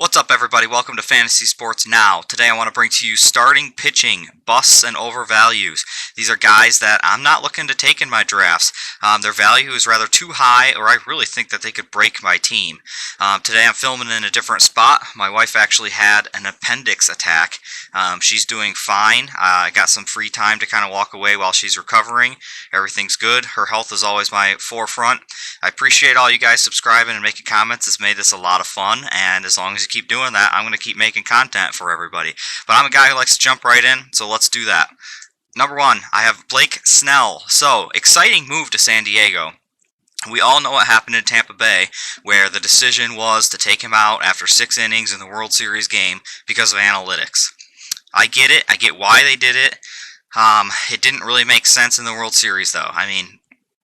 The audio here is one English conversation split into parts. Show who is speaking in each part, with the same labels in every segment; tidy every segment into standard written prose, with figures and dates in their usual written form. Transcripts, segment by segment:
Speaker 1: What's up, everybody? Welcome to Fantasy Sports Now. Today I want to bring to you starting pitching, busts, and overvalues. These are guys that I'm not looking to take in my drafts. Their value is rather too high, or I really think that they could break my team. Today I'm filming in a different spot. My wife actually had an appendix attack. She's doing fine. I got some free time to kind of walk away while she's recovering. Everything's good. Her health is always my forefront. I appreciate all you guys subscribing and making comments. It's made this a lot of fun, and as long as you keep doing that, I'm going to keep making content for everybody. But I'm a guy who likes to jump right in, so let's do that. Number one, I have Blake Snell. So, exciting move to San Diego. We all know what happened in Tampa Bay, where the decision was to take him out after 6 innings in the World Series game because of analytics. I get it. I get why they did it. It didn't really make sense in the World Series, though. I mean,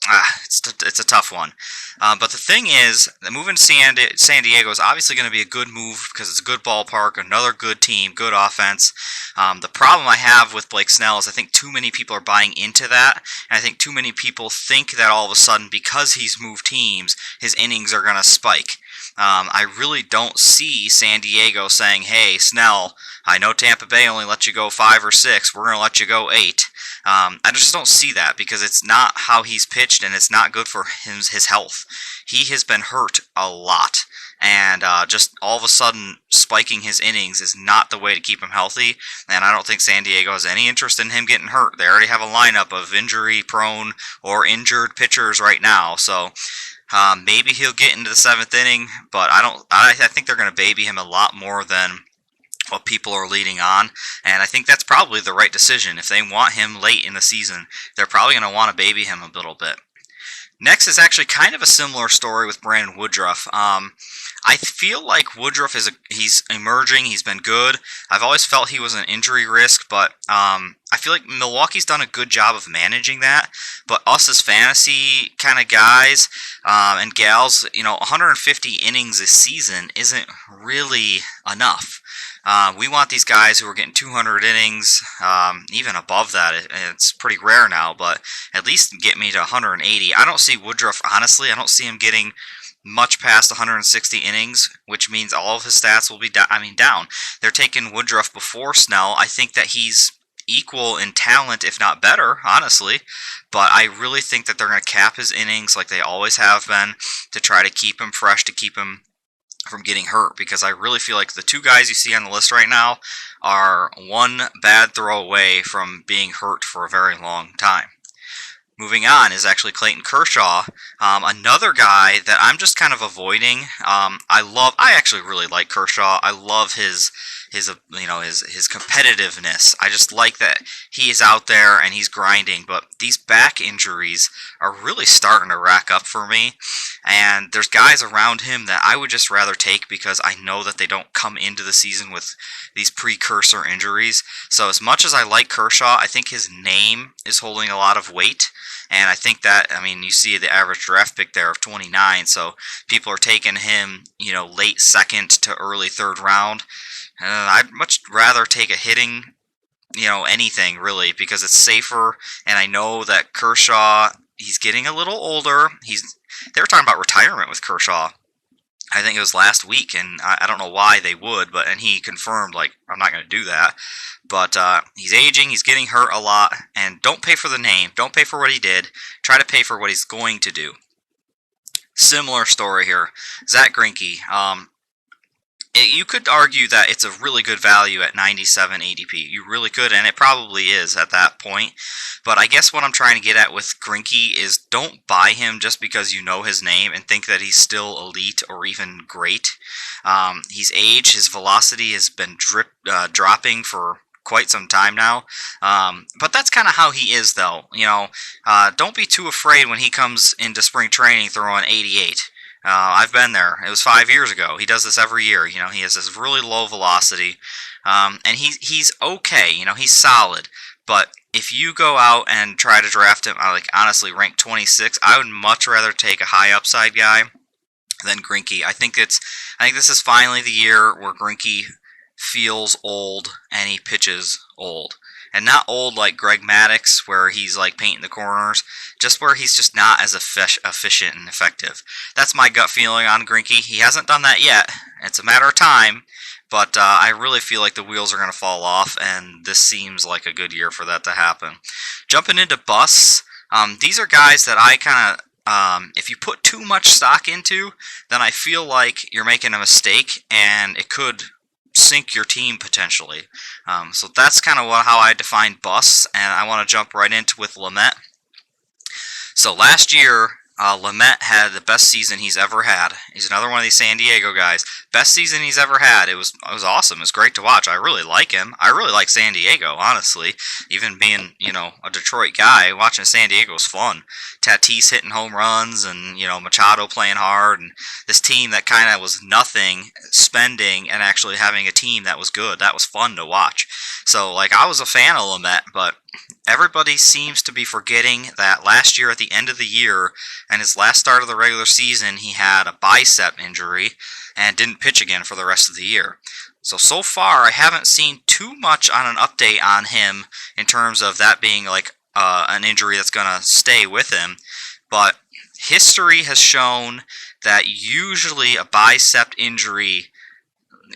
Speaker 1: it's a tough one. But the thing is, moving to San Diego is obviously going to be a good move because it's a good ballpark, another good team, good offense. The problem I have with Blake Snell is I think too many people are buying into that, and I think too many people think that all of a sudden, because he's moved teams, his innings are going to spike. I really don't see San Diego saying, hey, Snell, I know Tampa Bay only let you go 5 or 6. We're going to let you go 8. I just don't see that because it's not how he's pitched and it's not good for his health. He has been hurt a lot, and just all of a sudden spiking his innings is not the way to keep him healthy, and I don't think San Diego has any interest in him getting hurt. They already have a lineup of injury-prone or injured pitchers right now, so maybe he'll get into the 7th inning, but I think they're going to baby him a lot more than what people are leading on, and I think that's probably the right decision. If they want him late in the season, they're probably going to want to baby him a little bit. Next is actually kind of a similar story with Brandon Woodruff. I feel like Woodruff he's emerging. He's been good. I've always felt he was an injury risk, but I feel like Milwaukee's done a good job of managing that. But us as fantasy kind of guys and gals, 150 innings this season isn't really enough. We want these guys who are getting 200 innings, even above that. It's pretty rare now, but at least get me to 180. I don't see Woodruff, honestly, I don't see him getting much past 160 innings, which means all of his stats will be down. They're taking Woodruff before Snell. I think that he's equal in talent, if not better, honestly. But I really think that they're going to cap his innings like they always have been to try to keep him fresh, to keep him from getting hurt, because I really feel like the 2 guys you see on the list right now are one bad throw away from being hurt for a very long time. Moving on is actually Clayton Kershaw, another guy that I'm just kind of avoiding. I actually really like Kershaw. I love his competitiveness. I just like that he is out there and he's grinding, but these back injuries are really starting to rack up for me, and there's guys around him that I would just rather take because I know that they don't come into the season with these precursor injuries. So as much as I like Kershaw, I think his name is holding a lot of weight, and I think that, you see the average draft pick there of 29, so people are taking him, late 2nd to early 3rd round. I'd much rather take a hitting, anything really, because it's safer, and I know that Kershaw, he's getting a little older. They were talking about retirement with Kershaw. I think it was last week, and I don't know why they would, and he confirmed, I'm not going to do that. But he's aging, he's getting hurt a lot, and don't pay for the name, don't pay for what he did, try to pay for what he's going to do. Similar story here, Zach Greinke. You could argue that it's a really good value at 97 ADP. You really could, and it probably is at that point. But I guess what I'm trying to get at with Greinke is don't buy him just because you know his name and think that he's still elite or even great. He's aged. His velocity has been dropping for quite some time now. But that's kind of how he is, though. Don't be too afraid when he comes into spring training throwing 88. I've been there. It was 5 years ago. He does this every year. He has this really low velocity, and he's okay. He's solid. But if you go out and try to draft him, honestly, rank 26, I would much rather take a high upside guy than Greinke. I think this is finally the year where Greinke feels old and he pitches old. and not old like Greg Maddux where he's like painting the corners, just where he's just not as efficient and effective. That's my gut feeling on Greinke. He hasn't done that yet. It's a matter of time, but I really feel like the wheels are going to fall off, and this seems like a good year for that to happen. Jumping into busts, these are guys that I kind of if you put too much stock into, then I feel like you're making a mistake, and it could sink your team potentially. So that's kind of how I define busts, and I want to jump right into with Lamet. So last year, Lamet had the best season he's ever had. He's another one of these San Diego guys. Best season he's ever had. It was awesome. It was great to watch. I really like him. I really like San Diego, honestly. Even being, a Detroit guy, watching San Diego was fun. Tatis hitting home runs, and, Machado playing hard, and this team that kind of was nothing, spending, and actually having a team that was good. That was fun to watch. So, I was a fan of Lamet, but everybody seems to be forgetting that last year at the end of the year and his last start of the regular season, he had a bicep injury and didn't pitch again for the rest of the year. So far, I haven't seen too much on an update on him in terms of that being an injury that's going to stay with him. But history has shown that usually a bicep injury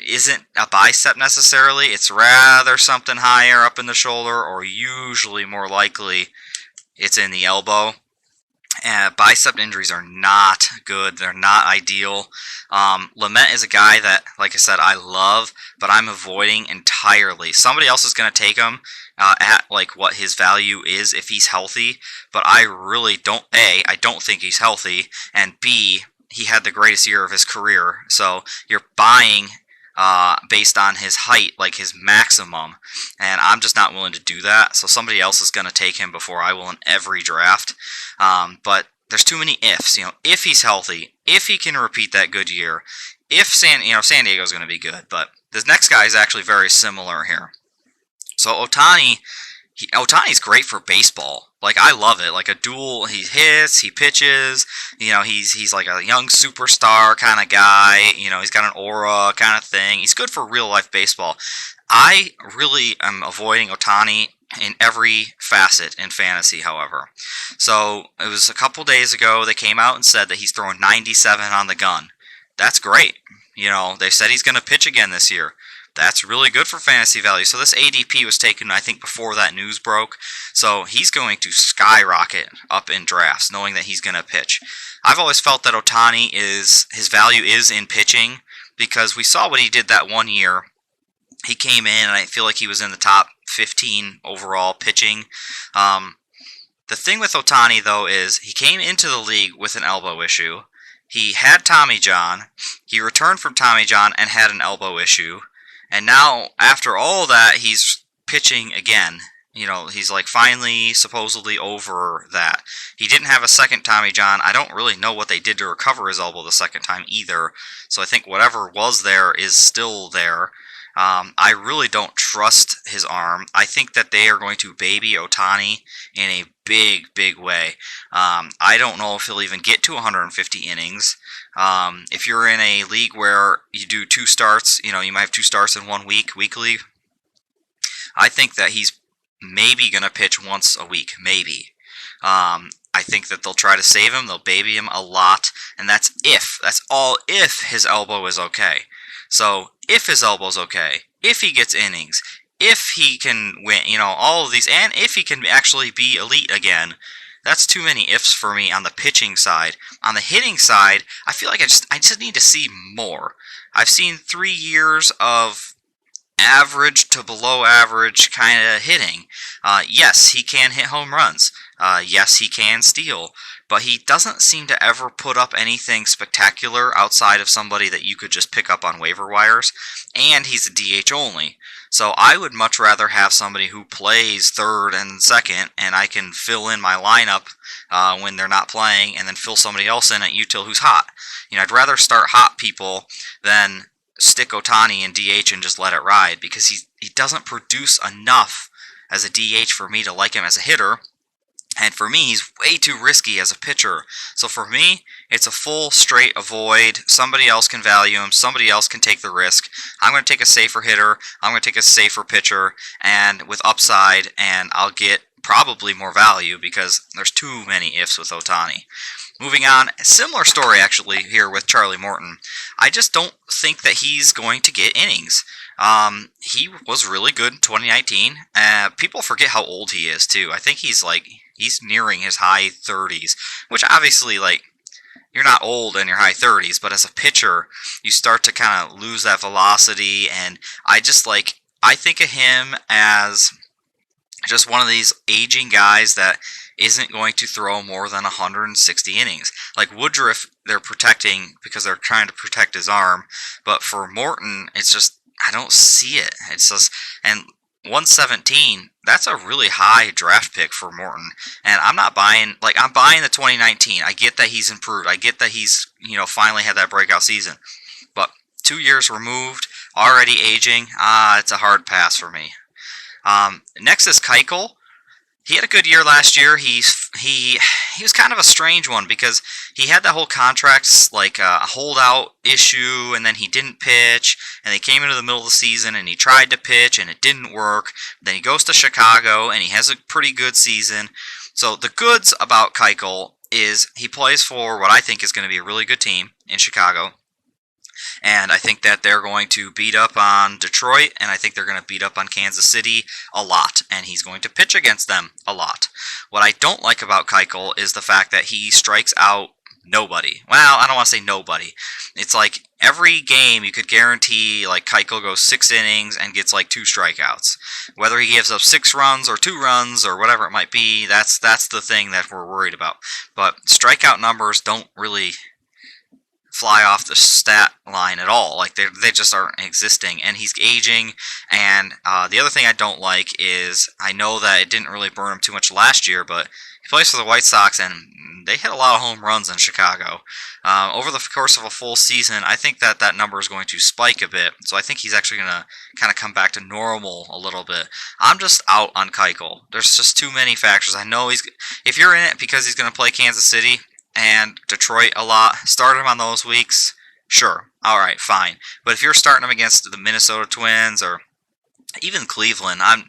Speaker 1: isn't a bicep necessarily. It's rather something higher up in the shoulder, or usually more likely it's in the elbow. And bicep injuries are not good. They're not ideal. Lamet is a guy that, like I said, I love, but I'm avoiding entirely. Somebody else is going to take him at what his value is if he's healthy, but I really don't. A, I don't think he's healthy, and B, he had the greatest year of his career. So you're buying based on his height, like his maximum, and I'm just not willing to do that. So somebody else is going to take him before I will in every draft. But there's too many ifs. If he's healthy, if he can repeat that good year, if San Diego's going to be good. But this next guy is actually very similar here. So Ohtani's great for baseball. I love it. A duel, he hits, he pitches. He's like a young superstar kind of guy. He's got an aura kind of thing. He's good for real life baseball. I really am avoiding Ohtani in every facet in fantasy, however. So it was a couple days ago they came out and said that he's throwing 97 on the gun. That's great. They said he's going to pitch again this year. That's really good for fantasy value. So this ADP was taken, I think, before that news broke. So he's going to skyrocket up in drafts, knowing that he's going to pitch. I've always felt that Ohtani his value is in pitching, because we saw what he did that one year. He came in, and I feel like he was in the top 15 overall pitching. The thing with Ohtani, though, is he came into the league with an elbow issue. He had Tommy John. He returned from Tommy John and had an elbow issue. And now, after all that, he's pitching again. He's finally supposedly over that. He didn't have a second Tommy John. I don't really know what they did to recover his elbow the second time either. So I think whatever was there is still there. I really don't trust his arm. I think that they are going to baby Ohtani in a big, big way. I don't know if he'll even get to 150 innings. If you're in a league where you do 2 starts, you might have 2 starts in 1 week, weekly. I think that he's maybe going to pitch once a week, maybe. I think that they'll try to save him. They'll baby him a lot, and that's all if his elbow is okay. So if his elbow's okay, if he gets innings, if he can win, all of these, and if he can actually be elite again. That's too many ifs for me on the pitching side. On the hitting side, I feel like I just need to see more. I've seen 3 years of average to below average kind of hitting. Yes, he can hit home runs. Yes, he can steal. But he doesn't seem to ever put up anything spectacular outside of somebody that you could just pick up on waiver wires. And he's a DH only. So I would much rather have somebody who plays third and second, and I can fill in my lineup when they're not playing, and then fill somebody else in at util who's hot. I'd rather start hot people than stick Ohtani in DH and just let it ride, because he doesn't produce enough as a DH for me to like him as a hitter. And for me, he's way too risky as a pitcher. So for me, it's a full straight avoid. Somebody else can value him. Somebody else can take the risk. I'm going to take a safer hitter. I'm going to take a safer pitcher and with upside, and I'll get probably more value because there's too many ifs with Ohtani. Moving on, similar story actually here with Charlie Morton. I just don't think that he's going to get innings. He was really good in 2019. People forget how old he is too. I think he's nearing his high 30s, which obviously you're not old in your high 30s, but as a pitcher, you start to kind of lose that velocity, and I think of him as just one of these aging guys that isn't going to throw more than 160 innings. Like Woodruff, they're protecting because they're trying to protect his arm, but for Morton, it's just I don't see it. It's just and 117. That's a really high draft pick for Morton, and I'm not buying. I'm buying the 2019. I get that he's improved. I get that he's finally had that breakout season, but 2 years removed, already aging. It's a hard pass for me. Next is Keuchel. He had a good year last year. He was kind of a strange one because he had that whole contracts holdout issue, and then he didn't pitch, and they came into the middle of the season and he tried to pitch and it didn't work. Then he goes to Chicago and he has a pretty good season. So the goods about Keuchel is he plays for what I think is going to be a really good team in Chicago. And I think that they're going to beat up on Detroit, and I think they're going to beat up on Kansas City a lot, and he's going to pitch against them a lot. What I don't like about Keuchel is the fact that he strikes out nobody. Well, I don't want to say nobody. It's like every game you could guarantee Keuchel goes 6 innings and gets 2 strikeouts. Whether he gives up 6 runs or 2 runs or whatever it might be, that's the thing that we're worried about. But strikeout numbers don't really fly off the stat line at all. They just aren't existing, and he's aging. And the other thing I don't like is I know that it didn't really burn him too much last year, but he plays for the White Sox, and they hit a lot of home runs in Chicago. Over the course of a full season, I think that number is going to spike a bit. So I think he's actually going to kind of come back to normal a little bit. I'm just out on Keuchel. There's just too many factors. I know if you're in it because he's going to play Kansas City and Detroit a lot, start him on those weeks, sure, alright, fine. But if you're starting him against the Minnesota Twins or even Cleveland, I'm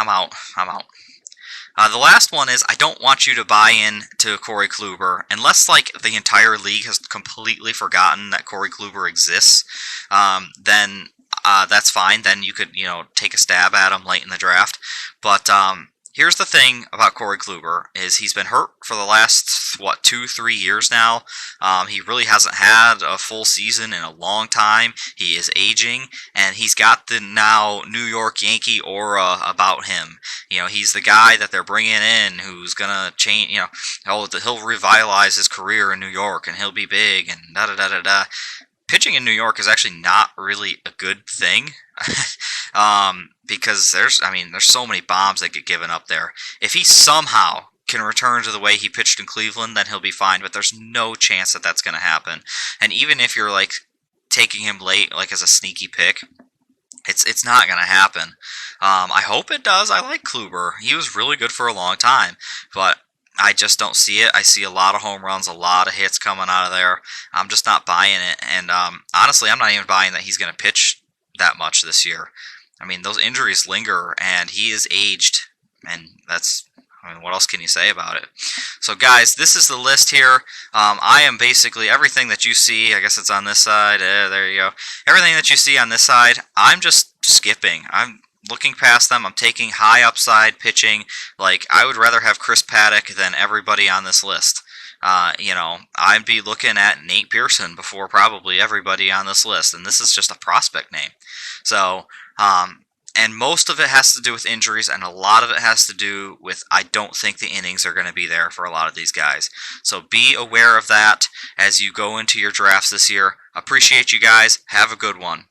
Speaker 1: out. The last one is I don't want you to buy in to Corey Kluber unless the entire league has completely forgotten that Corey Kluber exists. Then that's fine. Then you could take a stab at him late in the draft. But here's the thing about Corey Kluber is he's been hurt for the last 2-3 years now. He really hasn't had a full season in a long time. He is aging, and he's got the now New York Yankee aura about him. He's the guy that they're bringing in who's gonna change. He'll revitalize his career in New York, and he'll be big and da da da da da. Pitching in New York is actually not really a good thing. Because there's so many bombs that get given up there. If he somehow can return to the way he pitched in Cleveland, then he'll be fine, but there's no chance that that's going to happen. And even if you're taking him late as a sneaky pick, it's not going to happen. I hope it does. I like Kluber. He was really good for a long time, but I just don't see it. I see a lot of home runs, a lot of hits coming out of there. I'm just not buying it, and honestly, I'm not even buying that he's going to pitch that much this year. Those injuries linger, and he is aged, and what else can you say about it? So, guys, this is the list here. I am basically everything that you see. I guess it's on this side. There you go. Everything that you see on this side, I'm just skipping. I'm looking past them. I'm taking high upside pitching. I would rather have Chris Paddock than everybody on this list. I'd be looking at Nate Pearson before probably everybody on this list, and this is just a prospect name. So, and most of it has to do with injuries, and a lot of it has to do with I don't think the innings are going to be there for a lot of these guys. So be aware of that as you go into your drafts this year. Appreciate you guys. Have a good one.